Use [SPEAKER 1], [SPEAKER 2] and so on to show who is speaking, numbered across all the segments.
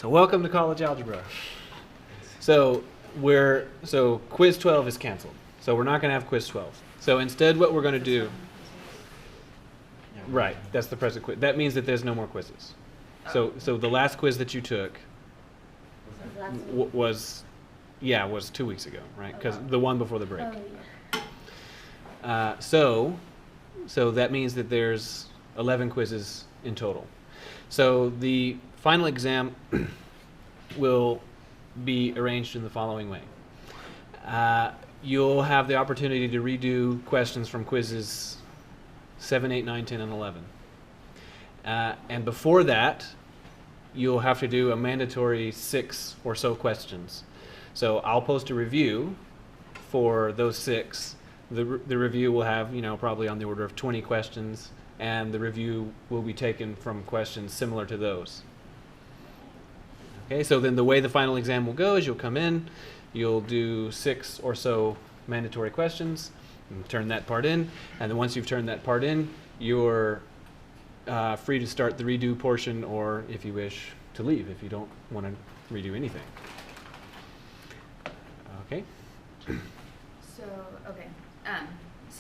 [SPEAKER 1] So welcome to college algebra. So quiz 12 is canceled. So we're not going to have quiz 12. So instead what we're going to do, right, that's the present quiz. That means that there's no more quizzes. So the last quiz that you took was 2 weeks ago, right? Because the one before the break. So that means that there's 11 quizzes in total. So the final exam will be arranged in the following way. You'll have the opportunity to redo questions from quizzes 7, 8, 9, 10, and 11. And before that, you'll have to do a mandatory 6 or so questions. So I'll post a review for those 6. The review will have, probably on the order of 20 questions, and the review will be taken from questions similar to those. Okay, so then the way the final exam will go is you'll come in, you'll do 6 or so mandatory questions, and turn that part in, and then once you've turned that part in, you're free to start the redo portion, or if you wish, to leave if you don't want to redo anything. Okay?
[SPEAKER 2] So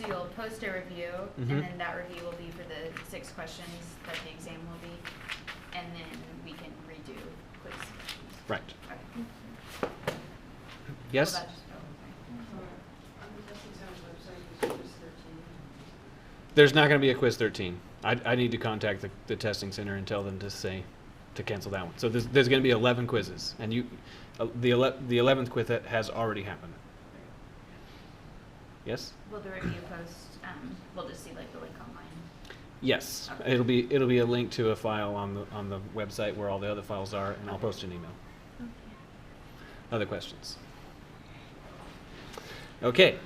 [SPEAKER 2] you'll post a review, and then that review will be for the 6 questions that the exam will be, and then we can redo quiz questions.
[SPEAKER 1] Right.
[SPEAKER 2] Okay.
[SPEAKER 1] Yes?
[SPEAKER 2] Well,
[SPEAKER 1] There's not going to be a quiz 13. I need to contact the testing center and tell them to cancel that one. So there's going to be 11 quizzes, and the 11th quiz has already happened. Yes?
[SPEAKER 2] will the review post, we'll just see like the link online?
[SPEAKER 1] Yes.
[SPEAKER 2] Okay.
[SPEAKER 1] It'll be a link to a file on the website where all the other files are, and I'll post an email.
[SPEAKER 2] Okay.
[SPEAKER 1] Other questions? Okay.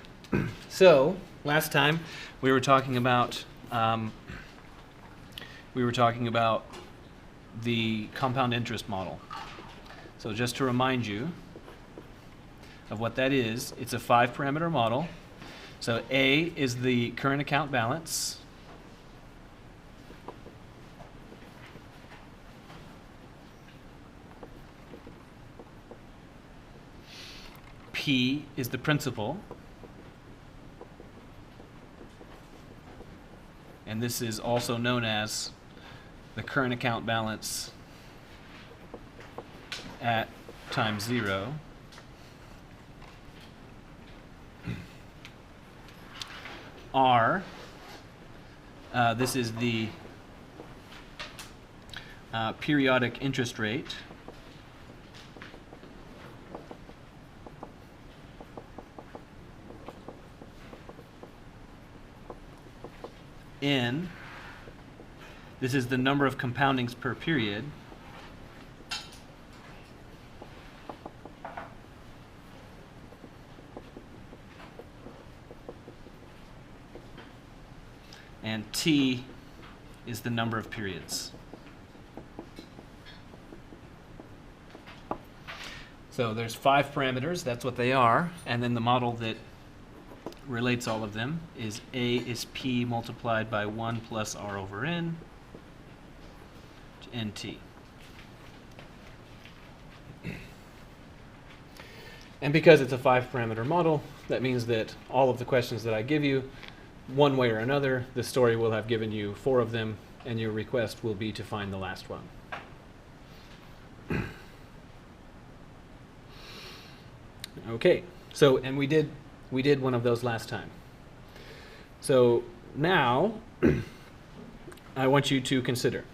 [SPEAKER 1] So last time we were talking about the compound interest model. So just to remind you of what that is, it's a 5-parameter model. So A is the current account balance. P is the principal. And this is also known as the current account balance at time 0. R, this is the periodic interest rate. N, this is the number of compoundings per period. And T is the number of periods. So there's 5 parameters, that's what they are, and then the model that relates all of them is A is P multiplied by 1 plus R over N to NT. And because it's a 5-parameter model, that means that all of the questions that I give you, one way or another, the story will have given you 4 of them, and your request will be to find the last one. Okay, so, and we did one of those last time. So now I want you to consider.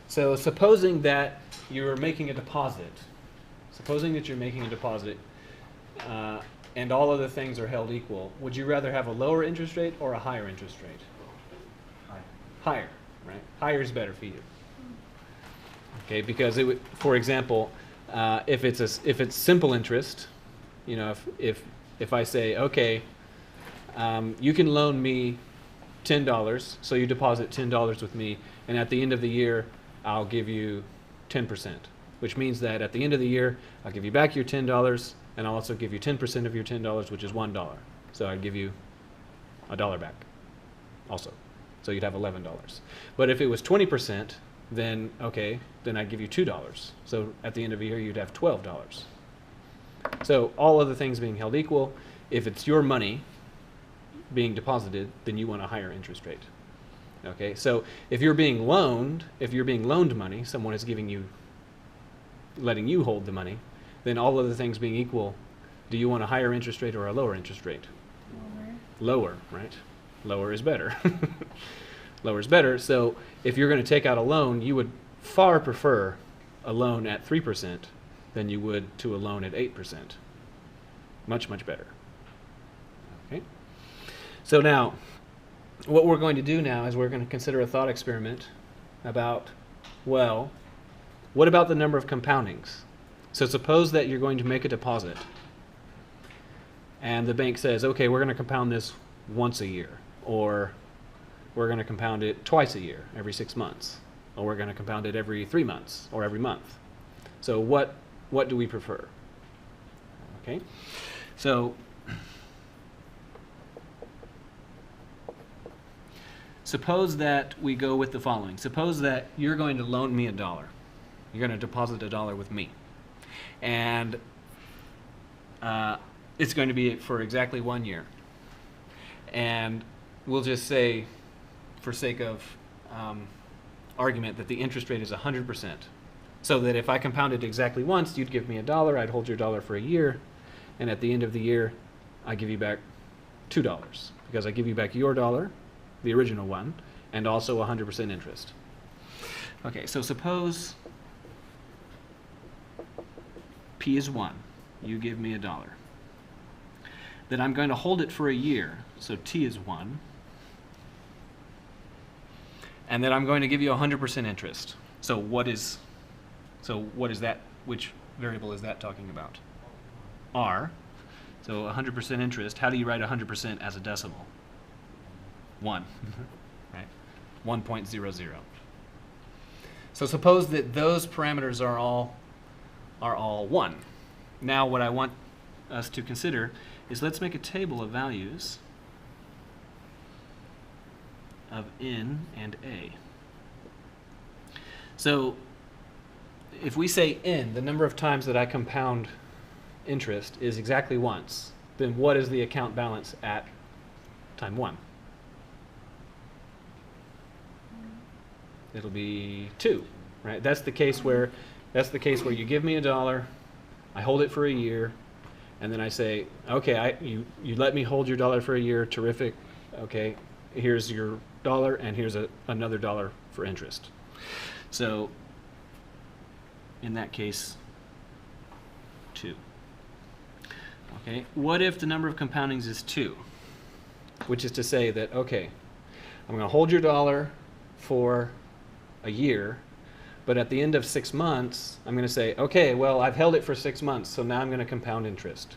[SPEAKER 1] So supposing that you're making a deposit, and all other things are held equal, would you rather have a lower interest rate or a higher interest rate? Higher, right? Higher is better for you. Okay, because it would, for example, if it's simple interest, if I say, okay, you can loan me $10, so you deposit $10 with me, and at the end of the year, I'll give you 10%, which means that at the end of the year, I'll give you back your $10, and I'll also give you 10% of your $10, which is $1. So I'd give you $1 back also. So you'd have $11. But if it was 20%, then okay, then I give you $2. So at the end of a year, you'd have $12. So all other things being held equal, if it's your money being deposited, then you want a higher interest rate. Okay, so if you're being loaned money, someone is letting you hold the money, then all other things being equal, do you want a higher interest rate or a lower interest rate? Lower, right? Lower is better. Lower is better. So if you're going to take out a loan, you would far prefer a loan at 3% than you would to a loan at 8%. Much, much better. Okay. So now, what we're going to do now is we're going to consider a thought experiment about, well, what about the number of compoundings? So suppose that you're going to make a deposit, and the bank says, okay, we're going to compound this once a year, or we're going to compound it twice a year, every 6 months, or we're going to compound it every 3 months, or every month. So what do we prefer? Okay, so suppose that we go with the following. Suppose that you're going to loan me $1. You're going to deposit $1 with me. And it's going to be for exactly 1 year. And we'll just say, for sake of argument, that the interest rate is 100%. So that if I compounded exactly once, you'd give me $1, I'd hold your dollar for a year, and at the end of the year, I give you back $2, because I give you back your dollar, the original one, and also 100% interest. Okay, so suppose P is 1. You give me $1. Then I'm going to hold it for a year, so T is 1. And then I'm going to give you 100% interest. So what is that? Which variable is that talking about? R. So 100% interest. How do you write 100% as a decimal? 1. Right? 1.00. So suppose that those parameters are all 1. Now what I want us to consider is, let's make a table of values of N and A. So if we say N, the number of times that I compound interest, is exactly once, then what is the account balance at time 1? It'll be 2, right? That's the case where you give me $1, I hold it for a year, and then I say, okay, you let me hold your dollar for a year, terrific. Okay, here's your dollar, and here's another $1 for interest. So in that case, 2. Okay, what if the number of compoundings is 2? Which is to say that, okay, I'm going to hold your dollar for a year, but at the end of 6 months, I'm going to say, okay, well, I've held it for 6 months, so now I'm going to compound interest.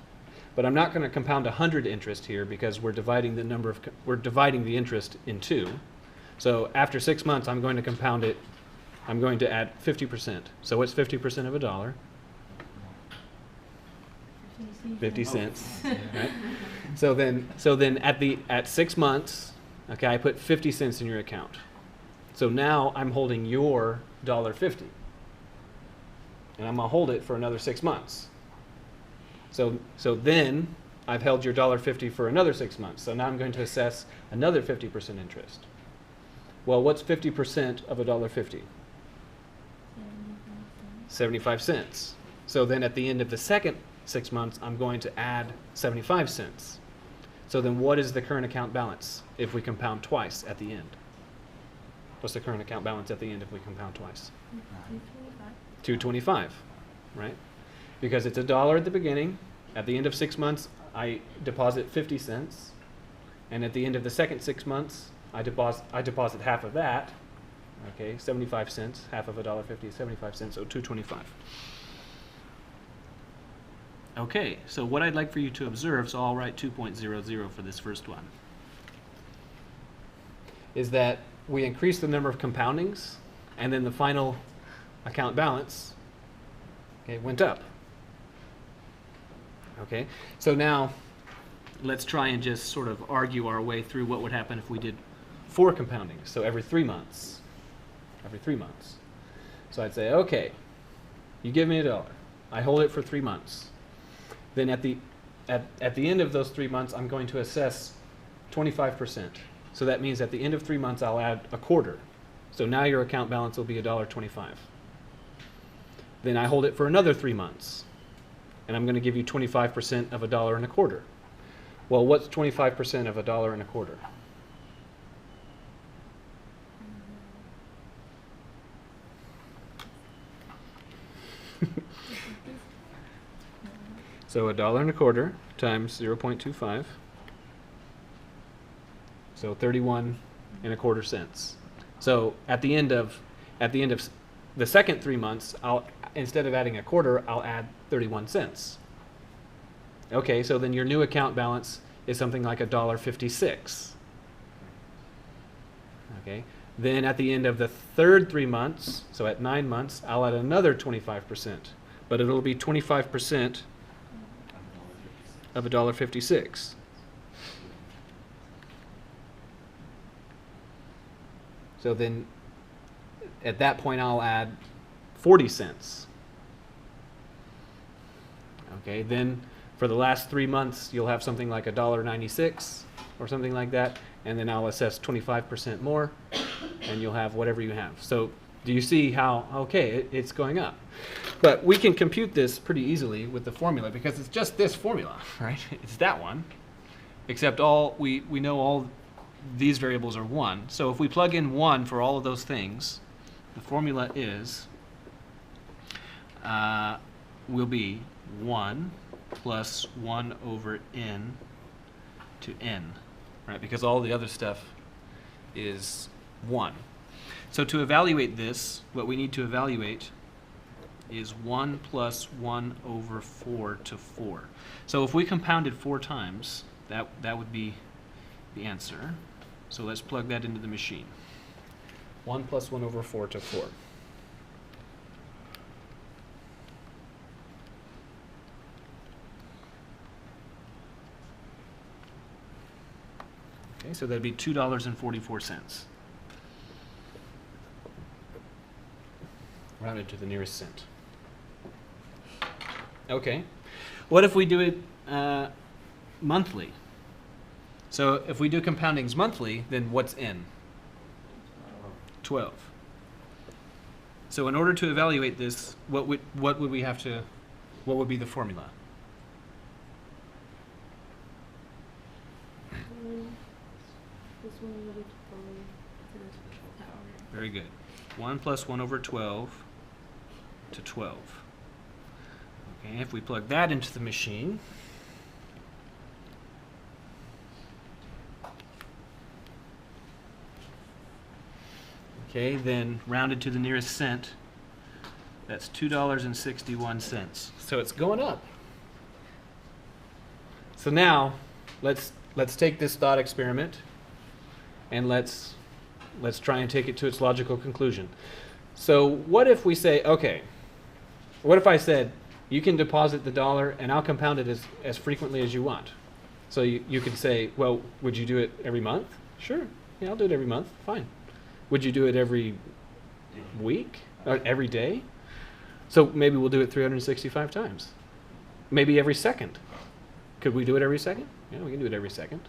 [SPEAKER 1] But I'm not going to compound 100 interest here, because we're dividing the interest in 2. So after 6 months, I'm going to compound it. I'm going to add 50%. So what's 50% of $1? 50 cents. Right? So then at 6 months, okay, I put 50 cents in your account. So now I'm holding your $1.50, and I'm gonna hold it for another 6 months. So then I've held your $1.50 for another 6 months. So now I'm going to assess another 50% interest. Well, what's 50% of $1.50? 75 cents. So then at the end of the second 6 months, I'm going to add 75 cents. So then what is the current account balance if we compound twice at the end? What's the current account balance at the end if we compound twice? $2.25, right? Because it's $1 at the beginning. At the end of 6 months, I deposit 50 cents. And at the end of the second 6 months, I deposit half of that. Okay, 75 cents. Half of $1.50 is 75 cents, so $2.25. Okay, so what I'd like for you to observe, so I'll write 2.00 for this first one, is that we increase the number of compoundings, and then the final account balance, okay, went up. Okay, so now let's try and just sort of argue our way through what would happen if we did 4 compoundings, so every 3 months. Every 3 months. So I'd say, okay, you give me $1. I hold it for 3 months. Then at the end of those 3 months, I'm going to assess 25%. So that means at the end of 3 months, I'll add a quarter. So now your account balance will be $1.25. Then I hold it for another 3 months, and I'm going to give you 25% of $1.25. Well, what's 25% of $1.25? So $1.25 times 0.25. So 31.25 cents. So at the end of the second 3 months, instead of adding a quarter, I'll add 31 cents. Okay, so then your new account balance is something like $1.56. Okay, then at the end of the third 3 months, so at 9 months, I'll add another 25%, but it'll be 25% of $1.56. So then at that point, I'll add 40 cents. Okay, then for the last 3 months, you'll have something like $1.96 or something like that, and then I'll assess 25% more, and you'll have whatever you have. So do you see how, okay, it's going up? But we can compute this pretty easily with the formula because it's just this formula, right? It's that one, except we know all these variables are 1. So if we plug in 1 for all of those things, the formula will be 1 plus 1 over n to n, right? Because all the other stuff is 1. So to evaluate this, what we need to evaluate is 1 plus 1 over 4 to 4. So if we compounded 4 times, that would be the answer. So let's plug that into the machine. 1 plus 1 over 4 to 4. Okay, so that'd be $2.44. Rounded to the nearest cent. Okay. What if we do it monthly? So if we do compoundings monthly, then what's n? 12. So in order to evaluate this, what would we have to, what would be the formula? Very good. 1 plus 1 over 12 to 12. Okay, if we plug that into the machine, okay, then rounded to the nearest cent, that's $2.61. So it's going up. So now let's take this thought experiment and let's try and take it to its logical conclusion. So what if we say, okay, what if I said, you can deposit the $1 and I'll compound it as frequently as you want. So you could say, well, would you do it every month? Sure, yeah, I'll do it every month, fine. Would you do it every week or every day? So maybe we'll do it 365 times. Maybe every second. Could we do it every second? Yeah, we can do it every second.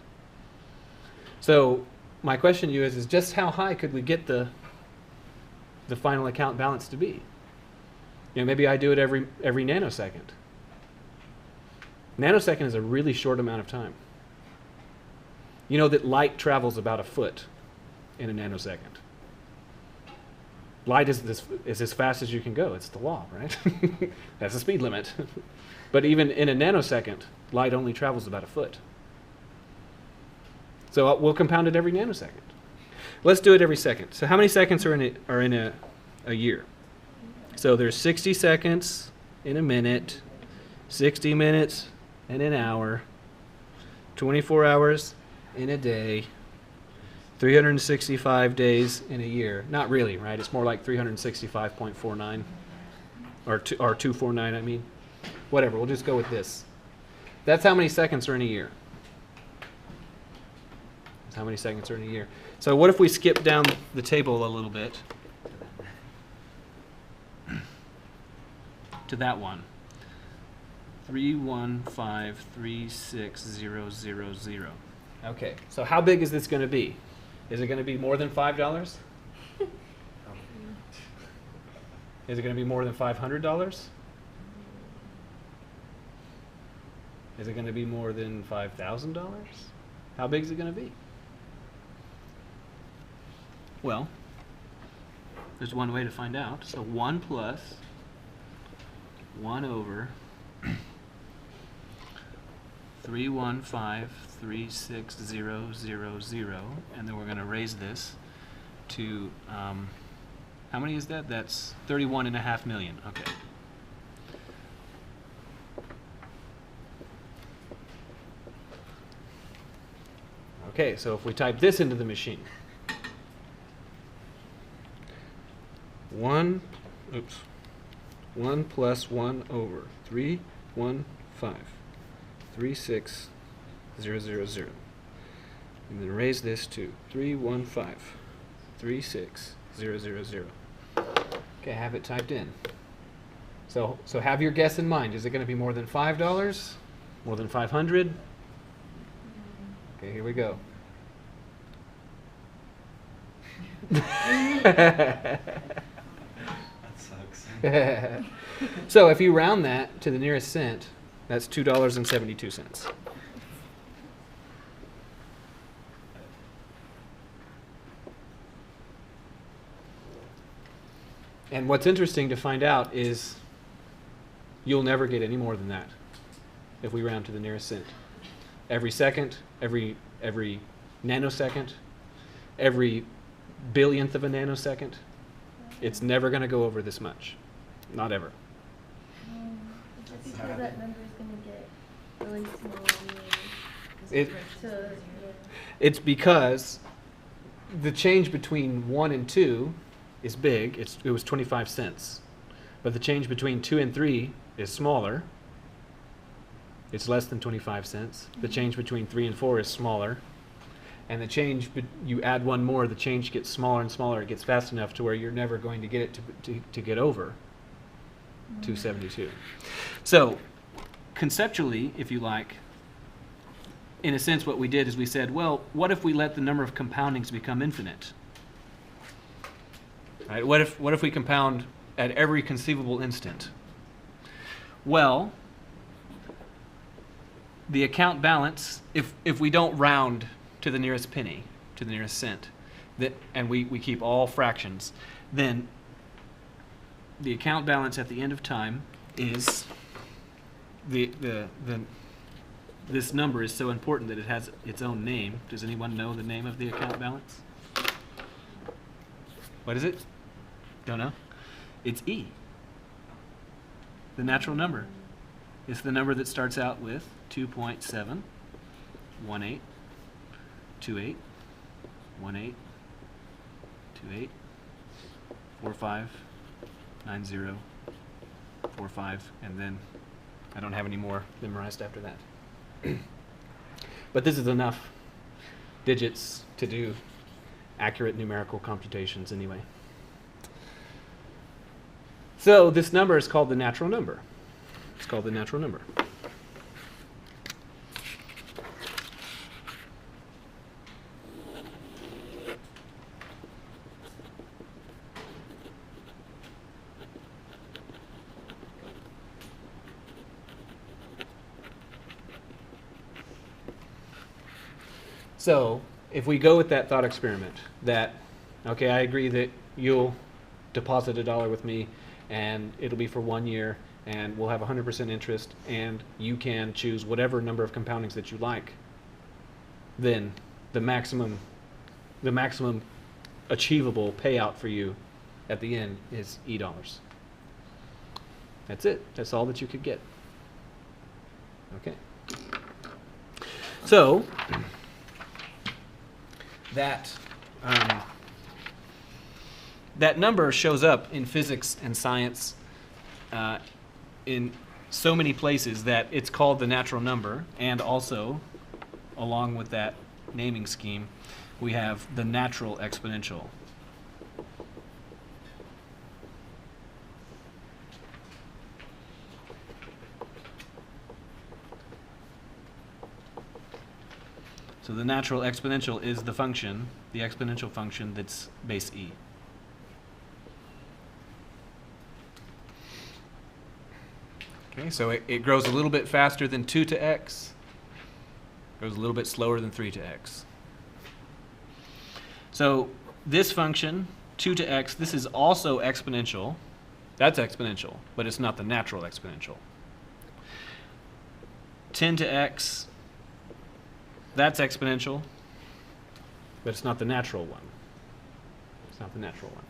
[SPEAKER 1] So my question to you is just how high could we get the final account balance to be? You know, maybe I do it every nanosecond. Nanosecond is a really short amount of time. You know that light travels about a foot in a nanosecond. Light is as fast as you can go. It's the law, right? That's the speed limit. But even in a nanosecond, light only travels about a foot. So we'll compound it every nanosecond. Let's do it every second. So how many seconds are in a year? So there's 60 seconds in a minute, 60 minutes in an hour, 24 hours in a day, 365 days in a year. Not really, right? It's more like 365.49 or 249, I mean. Whatever, we'll just go with this. That's how many seconds are in a year. That's how many seconds are in a year. So what if we skip down the table a little bit? to that one. 3153600. Okay, so how big is this going to be? Is it going to be more than $5? Is it going to be more than $500? Is it going to be more than $5,000? How big is it going to be? Well, there's one way to find out. So 1 plus 1 over 3153600, and then we're going to raise this to how many is that? That's 31.5 million. Okay. Okay, so if we type this into the machine, 1 plus 1 over 3153600, and then raise this to 3153600. Okay, have it typed in. So have your guess in mind. Is it going to be more than $5? More than 500? Okay, here we go.
[SPEAKER 3] That sucks.
[SPEAKER 1] So if you round that to the nearest cent, that's $2.72. And what's interesting to find out is you'll never get any more than that if we round to the nearest cent. Every second, every nanosecond, every billionth of a nanosecond, it's never going to go over this much. Not ever.
[SPEAKER 4] Is it because that number is going to get really small?
[SPEAKER 1] It's because the change between 1 and 2 is big. It was 25 cents. But the change between 2 and 3 is smaller. It's less than 25 cents. The change between 3 and 4 is smaller. And the change, you add one more, the change gets smaller and smaller. It gets fast enough to where you're never going to get it to get over 272. So conceptually, if you like, in a sense what we did is we said, well, what if we let the number of compoundings become infinite? Right? What if we compound at every conceivable instant? Well, the account balance, if we don't round to the nearest penny, to the nearest cent, and we keep all fractions, then the account balance at the end of time is this number is so important that it has its own name. Does anyone know the name of the account balance? What is it? Don't know? It's E, the natural number. It's the number that starts out with 2.71828 1828459045, and then I don't have any more memorized after that. But this is enough digits to do accurate numerical computations anyway. So this number is called the natural number. It's called the natural number. So if we go with that thought experiment that, okay, I agree that you'll deposit $1 with me and it'll be for 1 year and we'll have 100% interest and you can choose whatever number of compoundings that you like, then the maximum achievable payout for you at the end is E dollars. That's it. That's all that you could get. Okay. So that number shows up in physics and science in so many places that it's called the natural number, and also, along with that naming scheme, we have the natural exponential. So the natural exponential is the function, the exponential function that's base e. Okay, so it grows a little bit faster than 2 to x, grows a little bit slower than 3 to x. So this function, 2 to x, this is also exponential. That's exponential, but it's not the natural exponential. 10 to x, that's exponential, but it's not the natural one. It's not the natural one.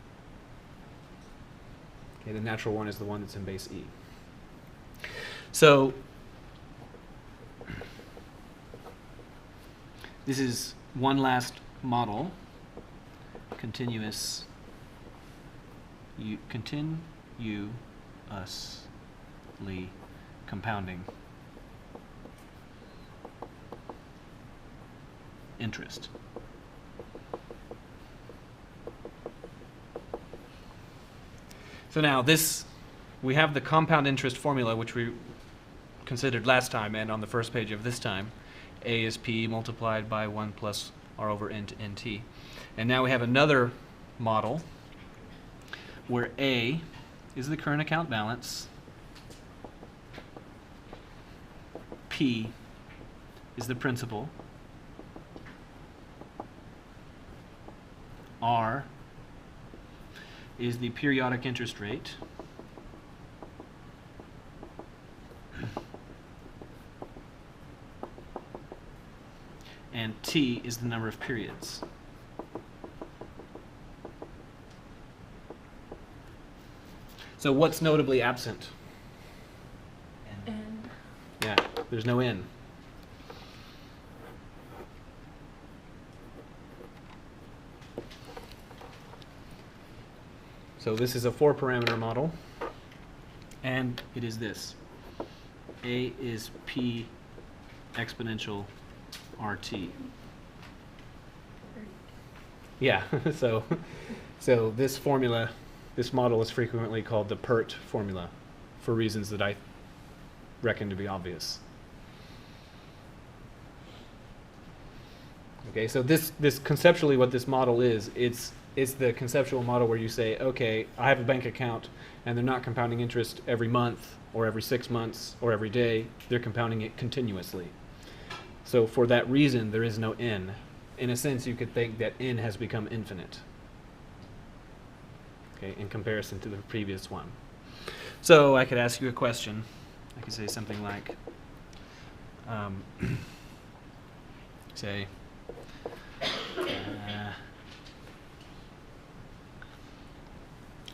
[SPEAKER 1] Okay, the natural one is the one that's in base e. So this is one last model, continuously compounding interest. So now this, we have the compound interest formula, which we considered last time and on the first page of this time. A is P multiplied by 1 plus R over N to NT. And now we have another model where A is the current account balance, P is the principal, R is the periodic interest rate, and T is the number of periods. So what's notably absent?
[SPEAKER 4] N.
[SPEAKER 1] Yeah, there's no N. So this is a 4-parameter model, and it is this. A is P exponential RT. Yeah, so this formula, this model is frequently called the PERT formula for reasons that I reckon to be obvious. Okay, so this conceptually what this model is, it's the conceptual model where you say, okay, I have a bank account and they're not compounding interest every month or every 6 months or every day, they're compounding it continuously. So for that reason, there is no N. In a sense, you could think that N has become infinite, okay, in comparison to the previous one. So I could ask you a question. I could say something like, say,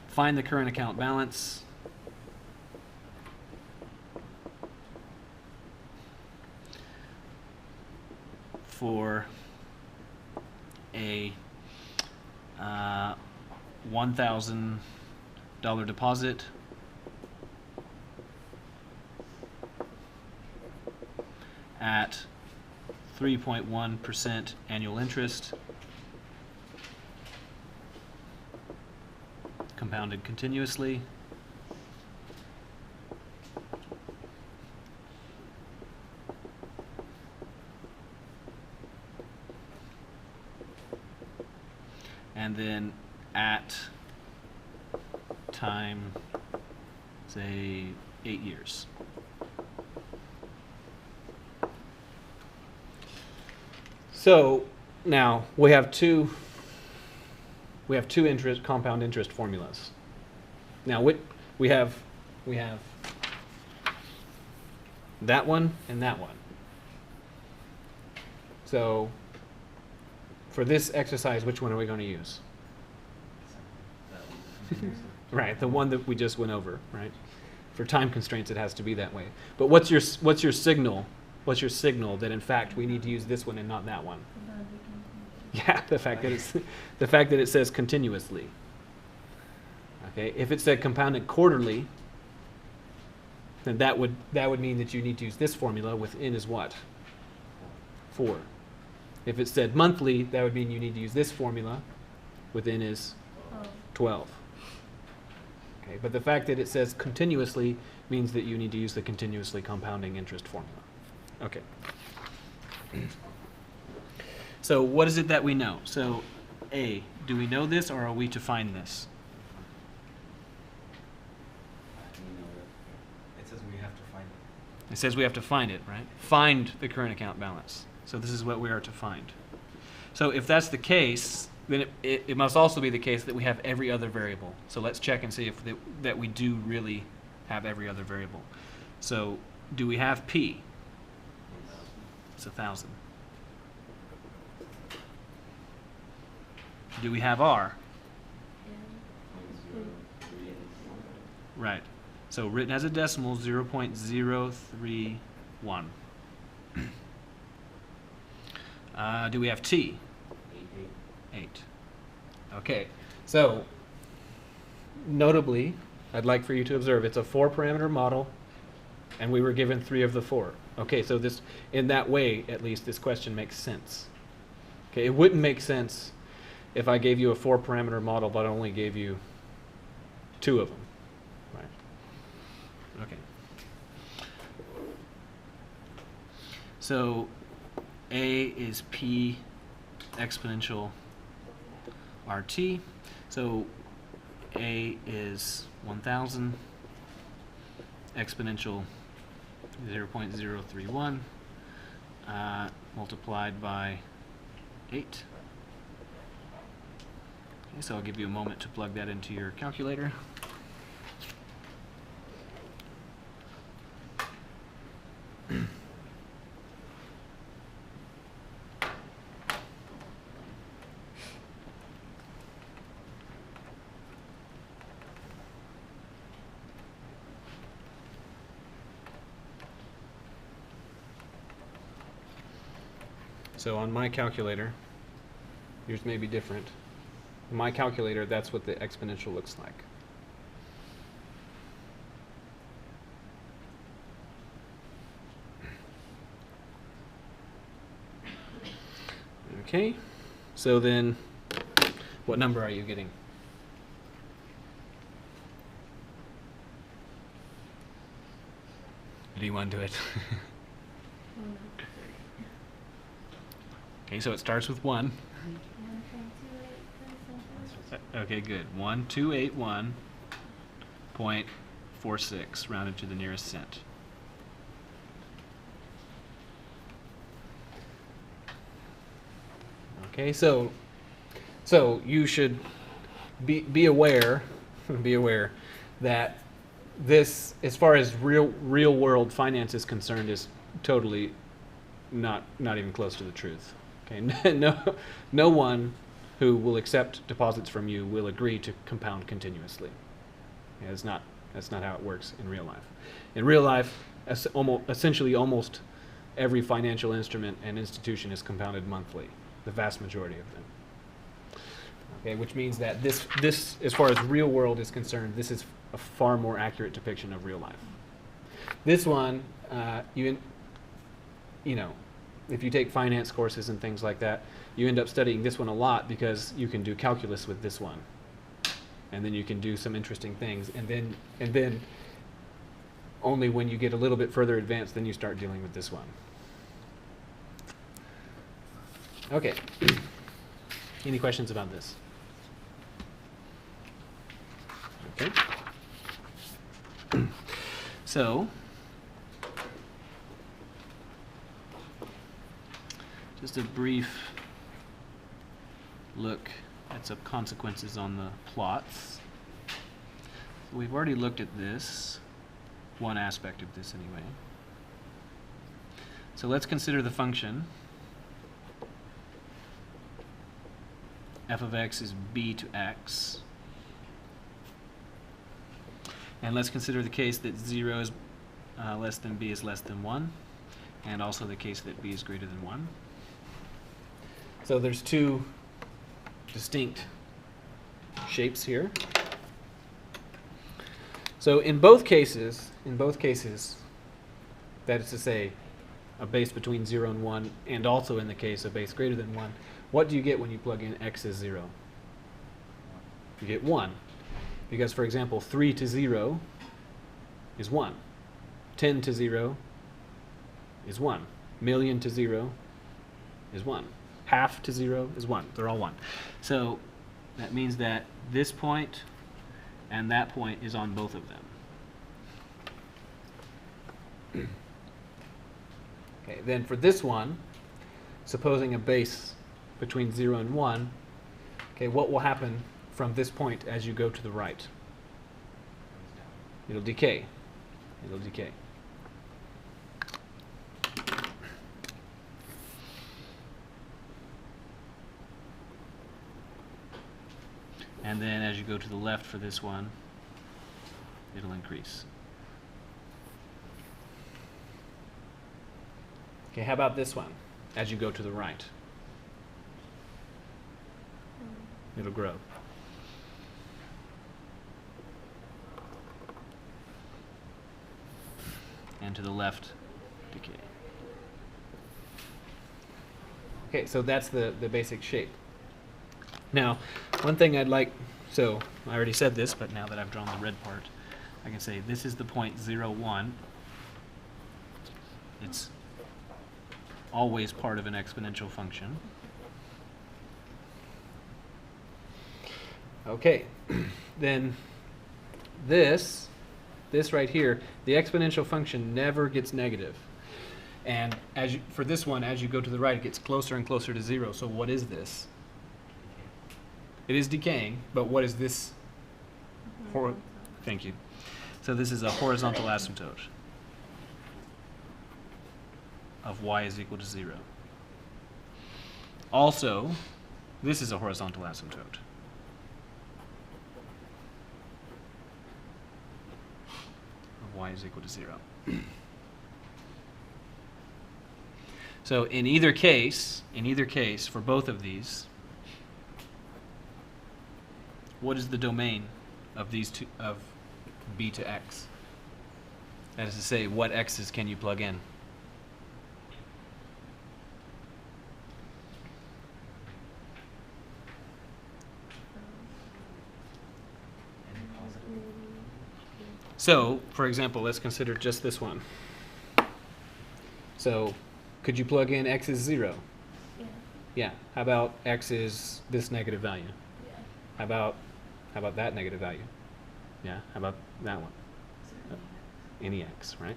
[SPEAKER 1] find the current account balance for a $1,000 deposit at 3.1% annual interest, compounded continuously, and then at time, say, 8 years. So now we have two compound interest formulas. Now we have that one and that one. So for this exercise, which one are we going to use? Right, the one that we just went over, right? For time constraints, it has to be that way. But what's your signal? What's your signal that in fact we need to use this one and not that one? Yeah, the fact that it says continuously. Okay, if it said compounded quarterly, then that would mean that you need to use this formula with N is what? 4. If it said monthly, that would mean you need to use this formula with N is 12. Okay, but the fact that it says continuously means that you need to use the continuously compounding interest formula. Okay. So what is it that we know? So A, do we know this, or are we to find this?
[SPEAKER 3] It says we have to find it.
[SPEAKER 1] It says we have to find it, right? Find the current account balance. So this is what we are to find. So if that's the case, then it must also be the case that we have every other variable. So let's check and see if that we do really have every other variable. So do we have P? It's 1,000. Do we have R? Right. So written as a decimal, 0.031. Do we have T? 8. Okay. So notably, I'd like for you to observe it's a 4-parameter model, and we were given 3 of the 4. Okay, so this, in that way, at least, this question makes sense. Okay, it wouldn't make sense if I gave you a 4-parameter model but only gave you 2 of them. Right. Okay. So A is P exponential RT. So A is 1,000 exponential 0.031 multiplied by 8. Okay, so I'll give you a moment to plug that into your calculator. So on my calculator, yours may be different. In my calculator, that's what the exponential looks like. Okay, so then what number are you getting? Do you want to do it? Okay, so it starts with 1. Okay, good. 1281.46 rounded to the nearest cent. Okay, so you should be aware that this, as far as real world finance is concerned, is totally not even close to the truth. Okay, no one who will accept deposits from you will agree to compound continuously. Yeah, that's not how it works in real life. In real life, essentially almost every financial instrument and institution is compounded monthly, the vast majority of them. Okay, which means that this, as far as real world is concerned, this is a far more accurate depiction of real life. This one, you know, if you take finance courses and things like that, you end up studying this one a lot because you can do calculus with this one, and then you can do some interesting things, and then only when you get a little bit further advanced, then you start dealing with this one. Okay. Any questions about this? Okay. So, just a brief look at some consequences on the plots. So we've already looked at this, one aspect of this anyway. So let's consider the function f of x is b to x. And let's consider the case that 0 is less than b is less than 1, and also the case that b is greater than 1. So there's two distinct shapes here. So in both cases, that is to say, a base between 0 and 1, and also in the case of base greater than 1, what do you get when you plug in x as 0? You get 1. Because, for example, 3 to 0 is 1. 10 to 0 is 1. Million to 0 is 1. half to 0 is 1. They're all 1. So that means that this point and that point is on both of them. Okay, then for this one, supposing a base between 0 and 1, okay, what will happen from this point as you go to the right? It'll decay. It'll decay. And then as you go to the left for this one, it'll increase. Okay, how about this one? As you go to the right, it'll grow. And to the left, decay. Okay, so that's the basic shape. Now, one thing I'd like, so I already said this, but now that I've drawn the red part, I can say this is the point 0, 1. It's always part of an exponential function. Okay, then this right here, the exponential function never gets negative. And as you, for this one, as you go to the right, it gets closer and closer to 0. So what is this? It is decaying, but what is this? Thank you. So this is a horizontal asymptote of y is equal to 0. Also, this is a horizontal asymptote of y is equal to 0. So in either case, for both of these, what is the domain of these two, of b to x? That is to say, what x's can you plug in? So, for example, let's consider just this one. So, could you plug in x is 0?
[SPEAKER 4] Yeah.
[SPEAKER 1] Yeah. How about x is this negative value?
[SPEAKER 4] Yeah.
[SPEAKER 1] How about that negative value? Yeah. How about that one? Any x, right?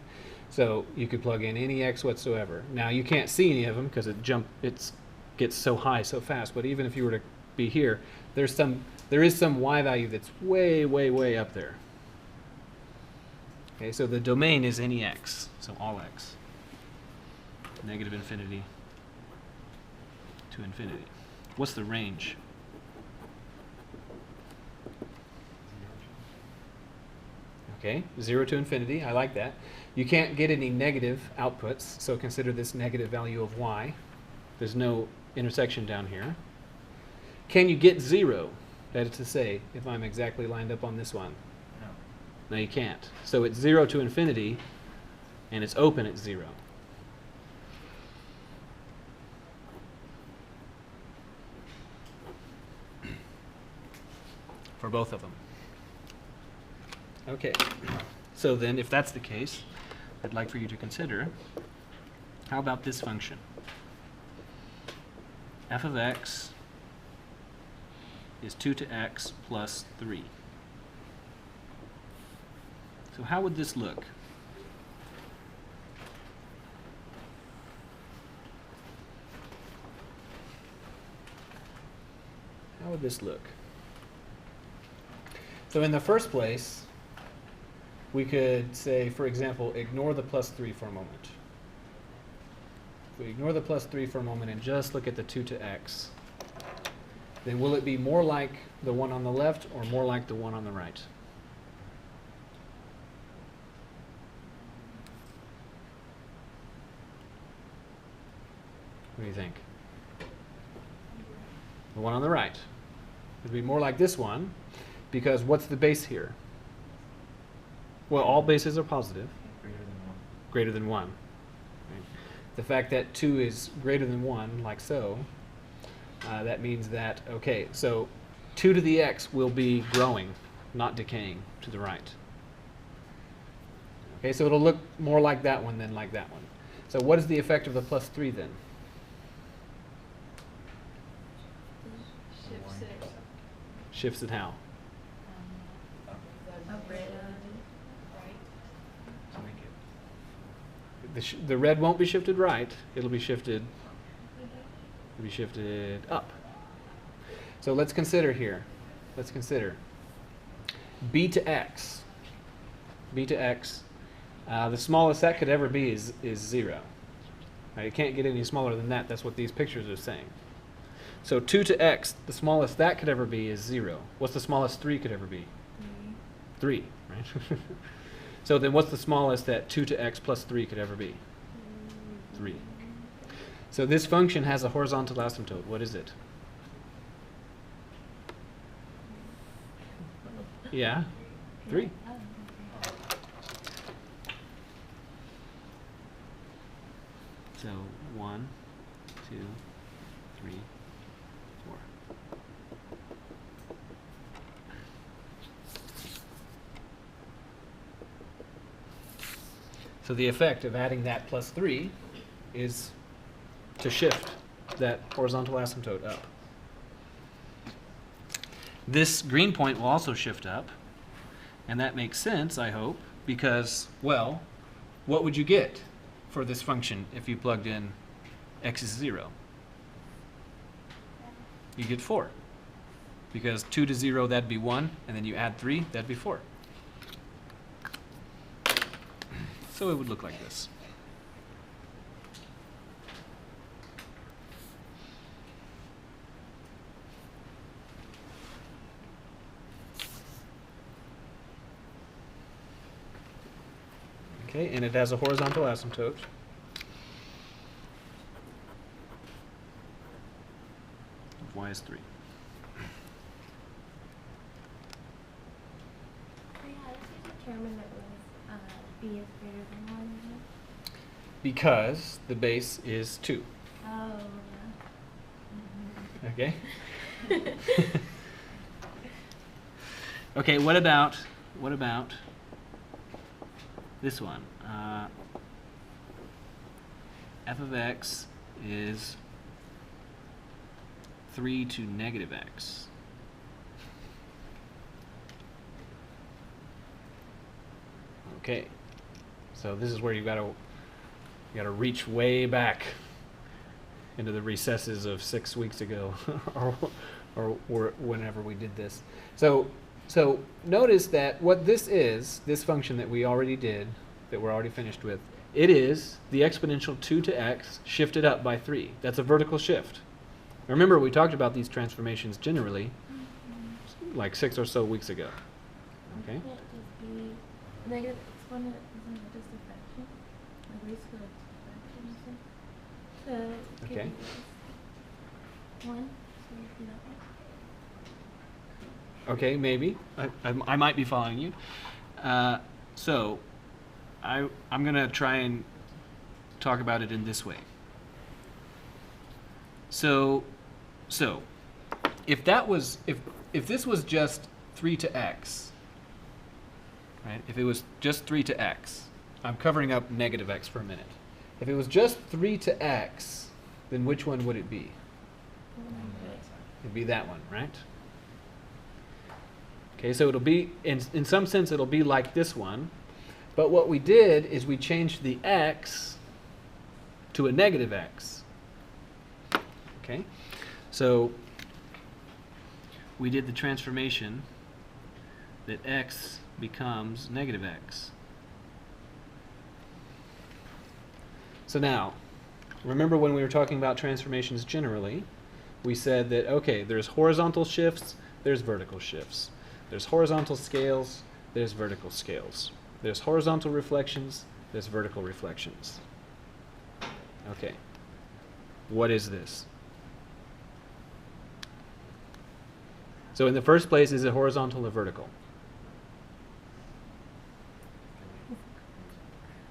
[SPEAKER 1] So you could plug in any x whatsoever. Now you can't see any of them because it gets so high so fast. But even if you were to be here, there is some y value that's way, way, way up there. Okay, so the domain is any x, so all x. Negative infinity to infinity. What's the range? Okay, 0 to infinity, I like that. You can't get any negative outputs, so consider this negative value of y. There's no intersection down here. Can you get 0? That is to say, if I'm exactly lined up on this one.
[SPEAKER 3] No.
[SPEAKER 1] No, you can't. So it's 0 to infinity, and it's open at 0. For both of them. Okay, so then if that's the case, I'd like for you to consider, how about this function? F of x is 2 to x plus 3. So how would this look? How would this look? So in the first place, we could say, for example, ignore the plus 3 for a moment. If we ignore the plus 3 for a moment and just look at the 2 to x, then will it be more like the one on the left or more like the one on the right? What do you think? The one on the right. It would be more like this one, because what's the base here? Well, all bases are positive.
[SPEAKER 3] Greater than 1.
[SPEAKER 1] Greater than 1. Right? The fact that 2 is greater than 1, like so, that means that, okay, so 2 to the x will be growing, not decaying to the right. Okay, so it'll look more like that one than like that one. So what is the effect of the plus 3 then? shifts it how?
[SPEAKER 2] Right.
[SPEAKER 3] To make it.
[SPEAKER 1] The red won't be shifted right. It'll be shifted up. So let's consider here. Let's consider b to x. B to x. The smallest that could ever be is 0. Right? It can't get any smaller than that. That's what these pictures are saying. So 2 to x, the smallest that could ever be is 0. What's the smallest 3 could ever be? 3, right? So then what's the smallest that 2 to x plus 3 could ever be? 3. So this function has a horizontal asymptote. What is it? Yeah, 3. So 1, 2, 3, 4. So the effect of adding that plus 3 is to shift that horizontal asymptote up. This green point will also shift up, and that makes sense, I hope, because, well, what would you get for this function if you plugged in x is 0? You get 4. Because 2 to 0, that'd be 1, and then you add 3, that'd be 4. So it would look like this. Okay, and it has a horizontal asymptote. Y is 3.
[SPEAKER 4] How did you determine that was b is greater than 1?
[SPEAKER 1] Because the base is 2.
[SPEAKER 4] Oh,
[SPEAKER 1] Okay? Okay, what about this one? F of x is 3 to negative x. Okay, so this is where you gotta reach way back into the recesses of 6 weeks ago, or whenever we did this. So notice that what this is, this function that we already did, that we're already finished with, it is the exponential 2 to x shifted up by 3. That's a vertical shift. Remember, we talked about these transformations generally like 6 or so weeks ago. Okay?
[SPEAKER 4] Can't just be negative exponent, isn't it just a fraction? Like raised to a fraction, so
[SPEAKER 1] Okay.
[SPEAKER 4] 1, so it'd be that one.
[SPEAKER 1] Okay, maybe. I might be following you. So I'm going to try and talk about it in this way. So if this was just 3 to x, right? If it was just 3 to x, I'm covering up negative x for a minute. If it was just 3 to x, then which one would it be? It'd be that one, right? Okay, so it'll be, in some sense, it'll be like this one. But what we did is we changed the x to a negative x. Okay, so we did the transformation that x becomes negative x. So now, remember when we were talking about transformations generally, we said that, okay, there's horizontal shifts, there's vertical shifts. There's horizontal scales, there's vertical scales. There's horizontal reflections, there's vertical reflections. Okay, what is this? So in the first place, is it horizontal or vertical?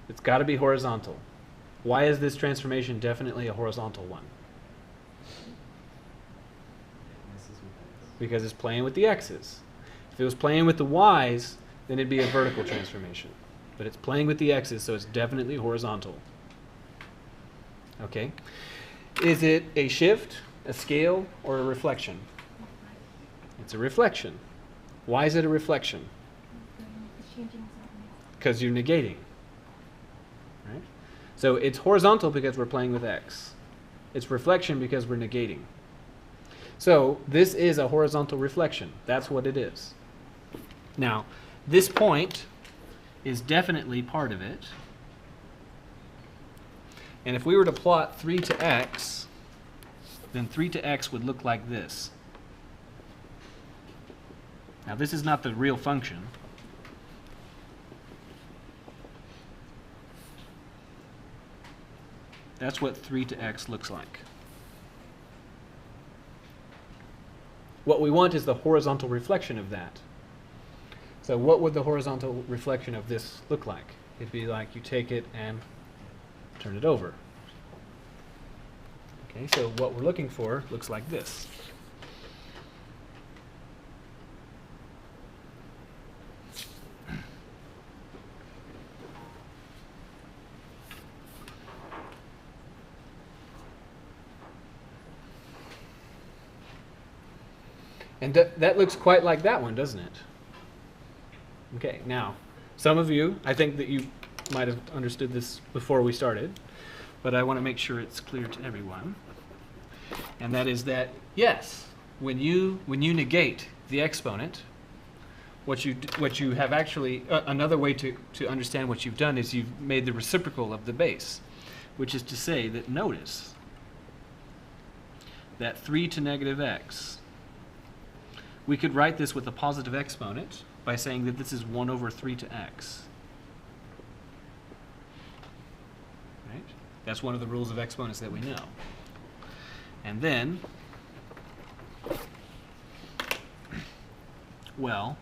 [SPEAKER 1] It's got to be horizontal. Why is this transformation definitely a horizontal one? Because it's playing with the x's. If it was playing with the y's, then it'd be a vertical transformation. But it's playing with the x's, so it's definitely horizontal. Okay. Is it a shift, a scale, or a reflection? It's a reflection. Why is it a reflection?
[SPEAKER 4] It's changing something.
[SPEAKER 1] Because you're negating. Right? So it's horizontal because we're playing with x. It's reflection because we're negating. So this is a horizontal reflection. That's what it is. Now, this point is definitely part of it. And if we were to plot 3 to x, then 3 to x would look like this. Now, this is not the real function. That's what 3 to x looks like. What we want is the horizontal reflection of that. So what would the horizontal reflection of this look like? It'd be like you take it and turn it over. Okay, so what we're looking for looks like this. And that looks quite like that one, doesn't it? Okay, now, some of you, I think that you might have understood this before we started, but I want to make sure it's clear to everyone. And that is that, yes, when you negate the exponent, what you have actually, another way to understand what you've done is you've made the reciprocal of the base, which is to say that notice that 3 to negative x, we could write this with a positive exponent by saying that this is 1 over 3 to x. Right? That's one of the rules of exponents that we know. And then, well,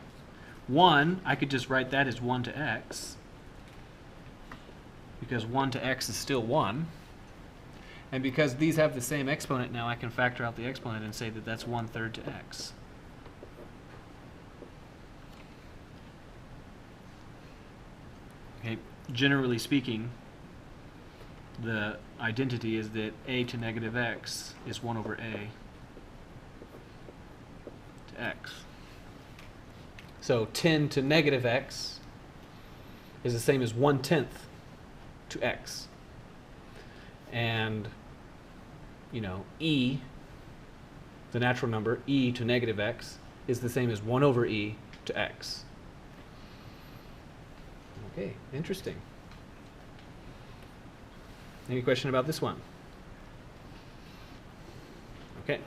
[SPEAKER 1] 1, I could just write that as 1 to x, because 1 to x is still 1. And because these have the same exponent now, I can factor out the exponent and say that that's 1/3 to x. Okay, generally speaking, the identity is that a to negative x is 1 over a to x. So 10 to negative x is the same as 1/10 to x. And, you know, e, the natural number, e to negative x, is the same as 1 over e to x. Okay, interesting. Any question about this one? Okay.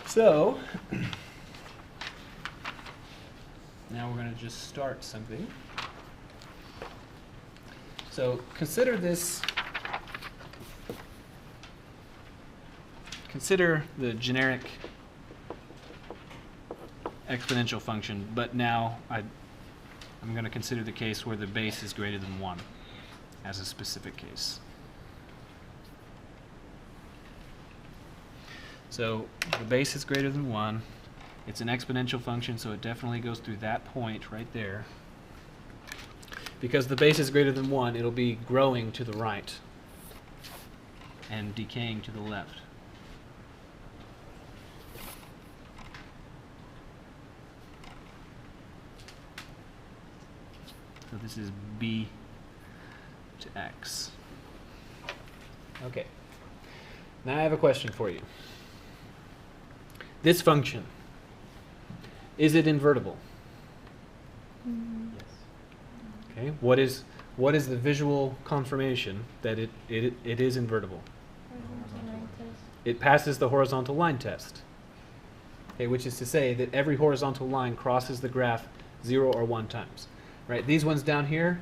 [SPEAKER 1] So, now we're going to just start something. So, consider this. Consider the generic exponential function, but now I'm going to consider the case where the base is greater than 1 as a specific case. So the base is greater than 1. It's an exponential function, so it definitely goes through that point right there. Because the base is greater than 1, it'll be growing to the right and decaying to the left. So this is b to x. Okay. Now I have a question for you. This function, is it invertible?
[SPEAKER 3] Yes.
[SPEAKER 1] Okay. What is the visual confirmation that it is invertible?
[SPEAKER 4] Horizontal line test.
[SPEAKER 1] It passes the horizontal line test. Okay, which is to say that every horizontal line crosses the graph 0 or 1 times. Right? These ones down here,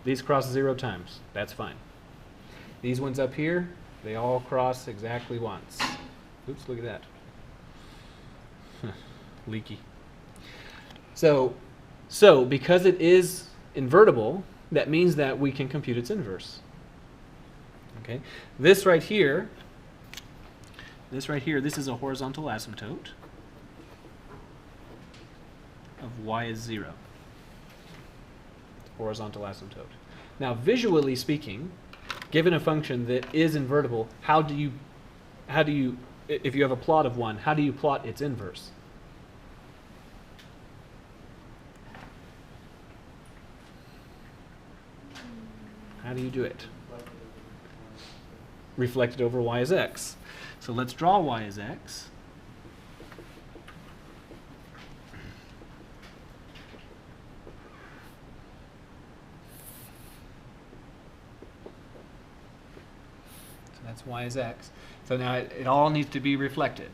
[SPEAKER 1] these cross 0 times. That's fine. These ones up here, they all cross exactly once. Oops, look at that. Leaky. So because it is invertible, that means that we can compute its inverse. Okay? This right here, this is a horizontal asymptote of y is 0. Horizontal asymptote. Now, visually speaking, given a function that is invertible, how do you, if you have a plot of one, how do you plot its inverse? How do you do it? Reflected over y as x. So let's draw y as x. So that's y as x. So now it all needs to be reflected.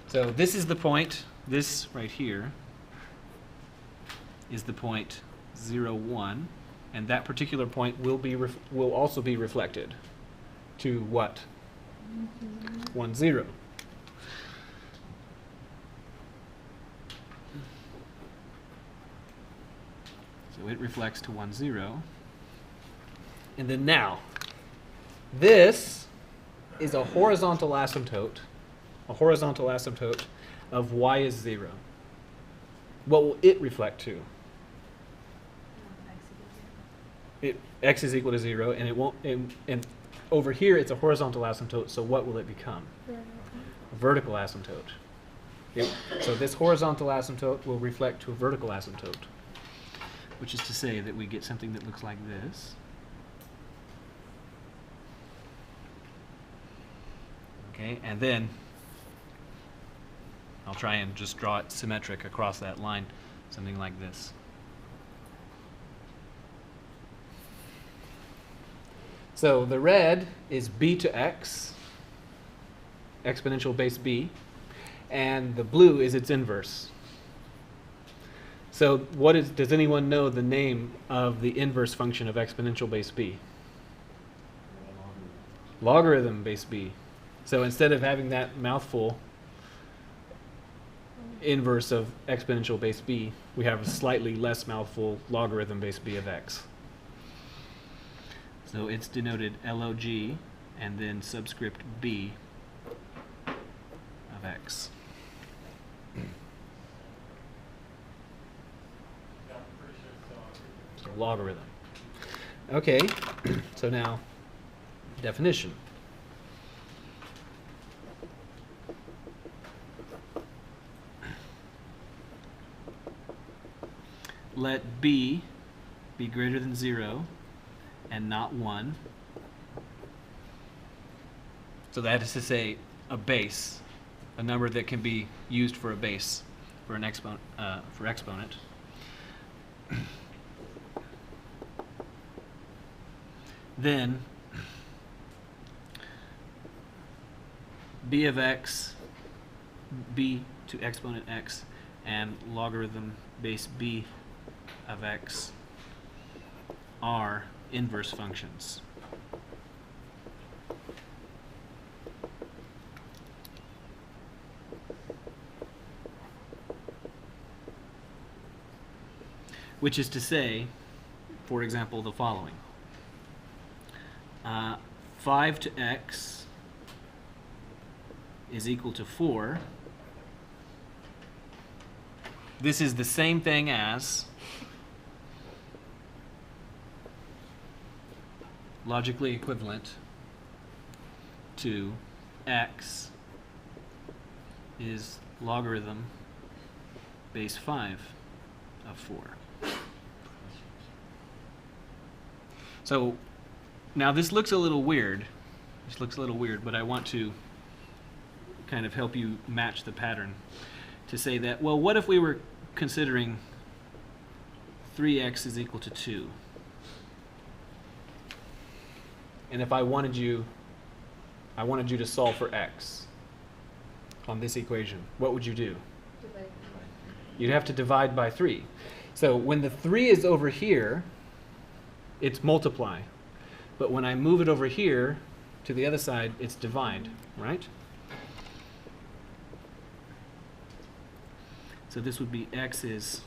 [SPEAKER 1] So this is the point, this right here is the point 0, 1. And that particular point will also be reflected to what? 1, 0. So it reflects to 1, 0. And then now, this is a horizontal asymptote of y is 0. What will it reflect to? X is equal to 0, and it won't. And over here, it's a horizontal asymptote. So what will it become? A vertical asymptote. So this horizontal asymptote will reflect to a vertical asymptote, which is to say that we get something that looks like this. Okay, and then I'll try and just draw it symmetric across that line, something like this. So the red is b to x, exponential base b, and the blue is its inverse. So does anyone know the name of the inverse function of exponential base b? Logarithm base b. So instead of having that mouthful inverse of exponential base b, we have a slightly less mouthful logarithm base b of x. So it's denoted log and then subscript b of x. So logarithm. Okay, so now definition. Let b be greater than 0 and not 1. So that is to say a base, a number that can be used for a base, for an exponent. Then b of x, b to exponent x, and logarithm base b of x are inverse functions. Which is to say, for example, the following. 5 to x is equal to 4. This is the same thing as logically equivalent to x is logarithm base 5 of 4. So now this looks a little weird. But I want to kind of help you match the pattern to say that, well, what if we were considering 3x is equal to 2? And if I wanted you to solve for x on this equation, what would you do? You'd have to divide by 3. So when the 3 is over here, it's multiply. But when I move it over here to the other side, it's divide, right? So this would be x is,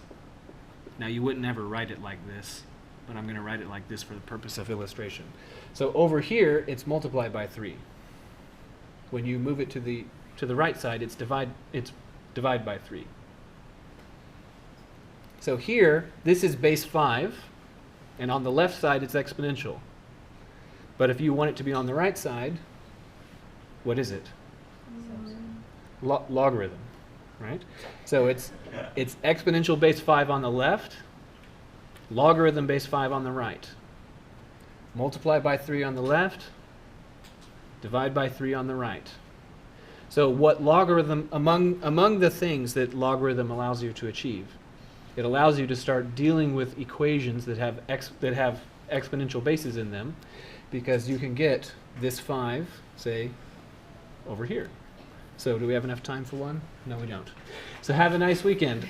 [SPEAKER 1] now you wouldn't ever write it like this, but I'm going to write it like this for the purpose of illustration. So over here, it's multiply by 3. When you move it to the right side, it's divide by 3. So here, this is base 5, And on the left side, it's exponential. But if you want it to be on the right side, what is it? Logarithm, right? So it's exponential base 5 on the left, logarithm base 5 on the right. Multiply by 3 on the left, divide by 3 on the right. So what logarithm, among the things that logarithm allows you to achieve, it allows you to start dealing with equations that have exponential bases in them, because you can get this 5, say, over here. So do we have enough time for one? No, we don't. So have a nice weekend.